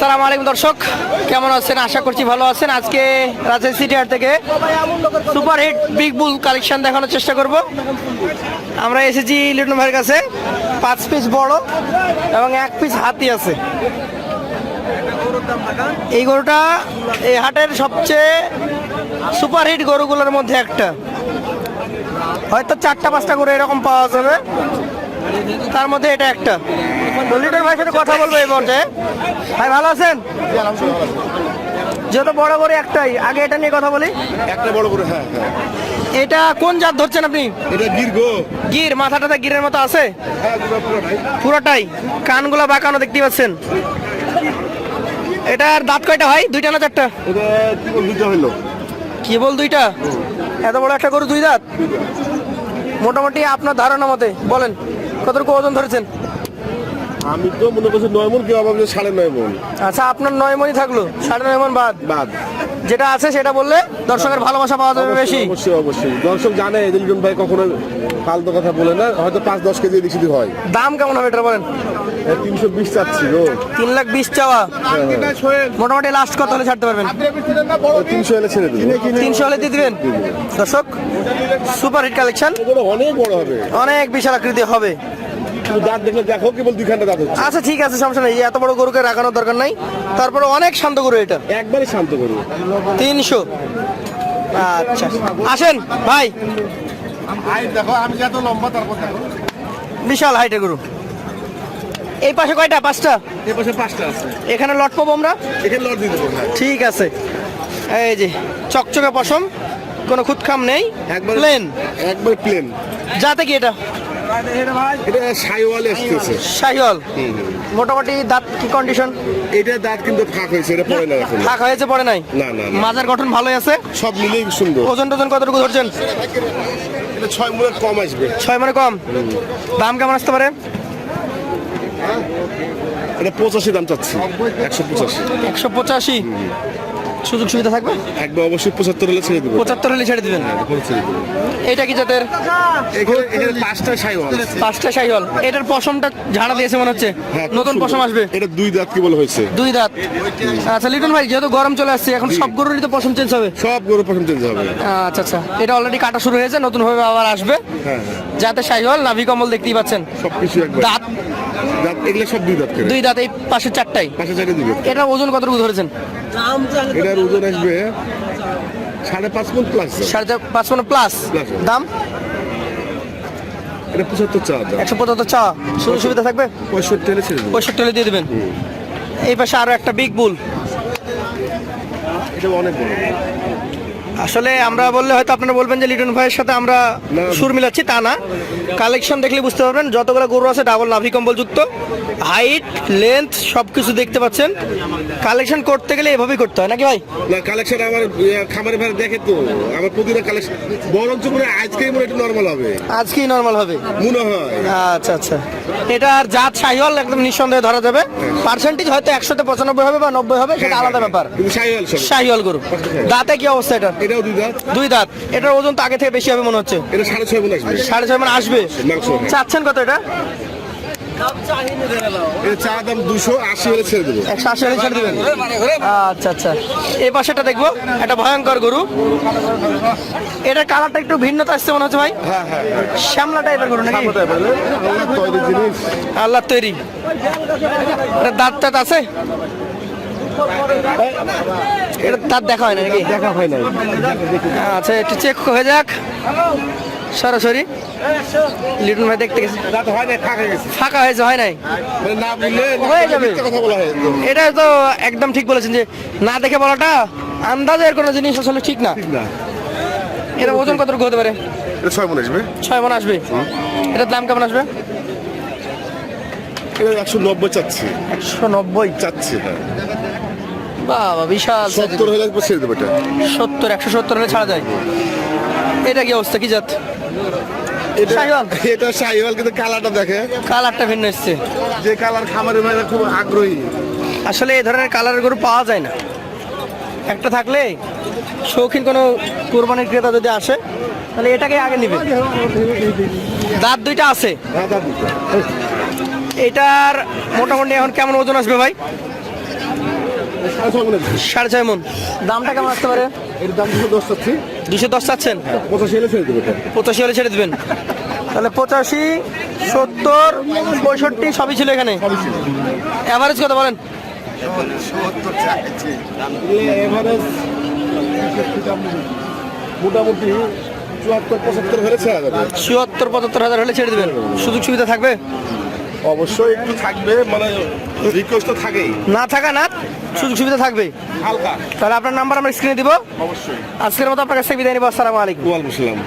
আসসালামু আলাইকুম দর্শক, কেমন আছেন? আশা করছি ভালো আছেন। আজকে রাজশাহী সিটি হাট থেকে super hit big bull collection দেখানোর চেষ্টা করব। আমরা এসেছি লিটন ভাইয়ের কাছে। 5 পিস বড় এবং 1 পিস হাতি আছে। এই গরুটা এই হাটের সবচেয়ে সুপার হিট গরুগুলোর মধ্যে একটা। হয়তো 4টা-5টা গরু এরকম পাওয়া যাবে, তার মধ্যে এটা একটা। লিটন ভাইয়ের সাথে কথা বলবো এই পর্যায়ে। ভাই ভালো আছেন? যত বড় করে একটাই, আগে এটা নিয়ে কথা বলি। একটা বড় করে, হ্যাঁ হ্যাঁ। এটা কোন জাত ধরছেন আপনি? এটা গির গো। গির? মাথাটা গিরের মতো আছে হ্যাঁ, পুরোটাই। পুরোটাই। কানগুলা বাঁকানো দেখতে পাচ্ছেন। এটার দাঁত কয়টা হয়? 2টা না 4টা? এটা কেবল দুটো হলো। কেবল 2টা? এত বড় একটা গরু 2 দাঁত? মোটামুটি আপনার ধারণা মতে বলেন কতটুকু ওজন ধরেছেন? আমি তো মনে করছি 9 মণ, কেউ আবার 9.5 মণ। আচ্ছা, আপনার 9 মণই থাকলো, 9.5 মণ বাদ বাদ যেটা আছে সেটা বললে দর্শকের ভালোবাসা পাওয়া যাবে বেশি। অবশ্যই অবশ্যই। দর্শক জানে যে লিটন ভাই কখনো ফালতু কথা বলে না, হয়তো 5-10 কেজি এদিক সেদিক হয়। দাম কেমন হবে এটা বলেন? 320 চাচ্ছি গো। 3,20,000 চাওয়া। মোটামুটি লাস্ট কত হলে ছাড়তে পারবেন? 300 এলে ছেড়ে দেবো। 300 হলে দিয়ে দিবেন? দর্শক, সুপার হিট কালেকশন, এগুলো অনেক বড় হবে, অনেক বিশাল আকৃতি হবে। তুমি দাঁত দেখলে দেখো, কেবল 2খানা দাঁত হচ্ছে। আচ্ছা ঠিক আছে, সমস্যা নেই। এত বড় গরুকে রাখানোর দরকার নাই। তারপরে অনেক শান্ত গরু এটা। একবারে শান্ত করবো। 300। আচ্ছা আসেন ভাই। দেখো আমি যত লম্বা, তারপর দেখো বিশাল হাইটের গরু। এই পাশে কয়টা? 5টা? এই পাশে 5টা আছে। এখানে লট পাবো আমরা? এখানে লট দিয়ে দেবো। হ্যাঁ, ঠিক আছে। এই যে চকচকে পশম, কোনো খুঁতখাম নেই, একবার প্লেন। একবার প্লেন। যাতে কি এটা? এটা সাইওয়াল আসতেছে। শাহিওয়াল। মোটামুটি দাঁত কি কন্ডিশন? এটা দাঁত কিন্তু ফাঁক হয়েছে, এটা পড়ে না এখন। ফাঁক হয়েছে, পড়ে নাই? না না না। মাজার গঠন ভালোই আছে, সব মিলেই সুন্দর। ওজন টোজন কতটুকু ধরছেন? এটা 6 মণের কম আসবে। 6 মানে কম। দাম কেমন আসতে পারে? এটা 85 দাম চাচ্ছি। 185। 185। সুযোগ সুবিধা থাকবে? একবার অবশ্যই 75 হলে ছেড়ে দেবো। 75 হলে ছেড়ে দিবেন? এরপরে ছেড়ে দেবো। এটা কি জাতের? এখানে 5টা সাইওয়াল। 5টা শাহিওয়াল। এটার পশমটা ঝাড়া দিয়েছে মনে হচ্ছে, হ্যাঁ, নতুন পশম আসবে। এটা 2 দাঁত কি বলে হয়েছে? 2 দাঁত। আচ্ছা লিটন ভাই, যেহেতু গরম চলে আসছে, এখন সব গরুরই তো পশম চেঞ্জ হবে। সব গরু পছন্দ চেঞ্জ হবে। আচ্ছা আচ্ছা, এটা অলরেডি কাটা শুরু হয়েছে, নতুন ভাবে আবার আসবে। হ্যাঁ, যাতে শাহিওয়াল, নাভি কমল দেখতেই পাচ্ছেন। সবকিছু একবার। দাঁত দাঁত এগুলো সব 2 দাঁত করে। 2 দাঁত, এই পাশে 4টাই। পাশে ছেড়ে দিবে। এটার ওজন কতটুকু ধরেছেন? এটার ওজন আসবে 5.5 মণ প্লাস। 5.5 মণ প্লাস। দাম? এটা 75 চা দাম। 175 চা। সুযোগ সুবিধা থাকবে? 65 হলে ছেড়ে দেবো। 65 হলে দিয়ে দিবেন। এই পাশে আরো একটা বিগ বুল। এটা অনেক বড়। আসলে আমরা বললে হয়তো আপনারা বলবেন যে লিটন ভাইয়ের সাথে আমরা না। সুর মিলাচ্ছি, তা না। কালেকশন দেখলে বুঝতে পারবেন, যতগুলো গরু আছে ডাবল নাভি কম্বল যুক্ত, হাইট লেন্থ সবকিছু দেখতে পাচ্ছেন। কালেকশন করতে গেলে এভাবেই করতে হয় নাকি ভাই? না, কালেকশন আমার খামারে ভাই দেখে তো আমার প্রতিটা কালেকশন বরঞ্চ মনে হয় আজকেই মনে একটু নরমাল হবে, আজকেই নরমাল হবে মনে হয়। আচ্ছা আচ্ছা, এটার জাত শাহিওয়াল একদম নিঃসন্দেহে ধরা যাবে। পার্সেন্টেজ হয়তো 100-তে 95 হবে বা 90 হবে, সেটা আলাদা ব্যাপার। কিন্তু সাইওয়াল সব। শাহিওয়াল গরু। দাঁতে কি অবস্থা এটা? এটাও 2 দাঁত। 2 দাঁত। এটার ওজন তো আগে থেকে বেশি হবে মনে হচ্ছে। এটা 6.5 মণ আসবে। 6.5 মানে আসবে। মাংস। চাচ্ছেন কত এটা? এটা চা দাম 280 হলে ছেড়ে দেবো। 180 হলে ছেড়ে দিবেন? আচ্ছা আচ্ছা, এই পাশেটা দেখবো, একটা ভয়ঙ্কর গরু। এটার কালারটা একটু ভিন্নতা আসছে মনে হচ্ছে ভাই। হ্যাঁ হ্যাঁ। শ্যামলা টাইপের গরু নাকি? তৈরি জিনিস। আল্লাহ তৈরি। এটা দাঁত টাত আছে? এটা দাঁত দেখা হয় না নাকি? দেখা হয় না। আচ্ছা, একটু চেক হয়ে যাক সরাসরি। লিটন ভাই দেখতে গেছে, দাঁত হয় না, ফাঁকা গেছে। ফাঁকা হয়েছে, হয় নাই? মানে না বললে হয়ে যাবে। মিথ্যা কথা বলা হয়। এটা তো একদম ঠিক বলেছেন যে না দেখে বলাটা, আন্দাজের কোনো জিনিস আসলে ঠিক না। ঠিক না। এটা ওজন কতটুকু হতে পারে? এটা 6 মণ আসবে। 6 মণ আসবে। এটার দাম কেমন আসবে? এটা 190 চাচ্ছি। 190 চাচ্ছি, হ্যাঁ। বাবা, বিশাল। 70 হলে একবার ছেড়ে দেবো এটা। 170 হলে ছাড়া যায়। এটা কি অবস্থা, কি জাত? শাহিওয়াল। এটা শাহিওয়াল, কিন্তু কালারটা দেখে, কালারটা ভিন্ন এসছে। যে কালার খামারে ভাইরা খুব আগ্রহী। আসলে এই ধরনের কালারের গরু পাওয়া যায় না। একটা থাকলে শৌখিন কোনো কোরবানির ক্রেতা যদি আসে, তাহলে এটাকে আগে নিবে। দাঁত 2টা আছে। হ্যাঁ, দাঁত দুটো। এটার মোটামুটি এখন কেমন ওজন আসবে ভাই? 6.5 মন। দামটা কেমন আসতে পারে? এর দাম 210 চাচ্ছি। 210 চাচ্ছেন? 85 হলে ছেড়ে দেবো এটা। 85 হলে ছেড়ে দেবেন। তাহলে 85, 70, 65 সবই ছিল এখানে। এভারেজ কত বলেন? এভারেজ মোটামুটি 74-75 হলে ছেড়ে দেবে। 74-75 হাজার হলে ছেড়ে দেবেন। সুযোগ সুবিধা থাকবে? অবশ্যই একটু থাকবে, মানে রিকোয়েস্ট তো থাকেই। না থাকা না, সুযোগ সুবিধা থাকবে হালকা। তাহলে আপনার নাম্বার আমরা স্ক্রিনে দিব। অবশ্যই। আজকের মতো আপনার কাছ থেকে বিদায় নিব। আসসালামু আলাইকুম। ওয়ালাইকুম আসসালাম।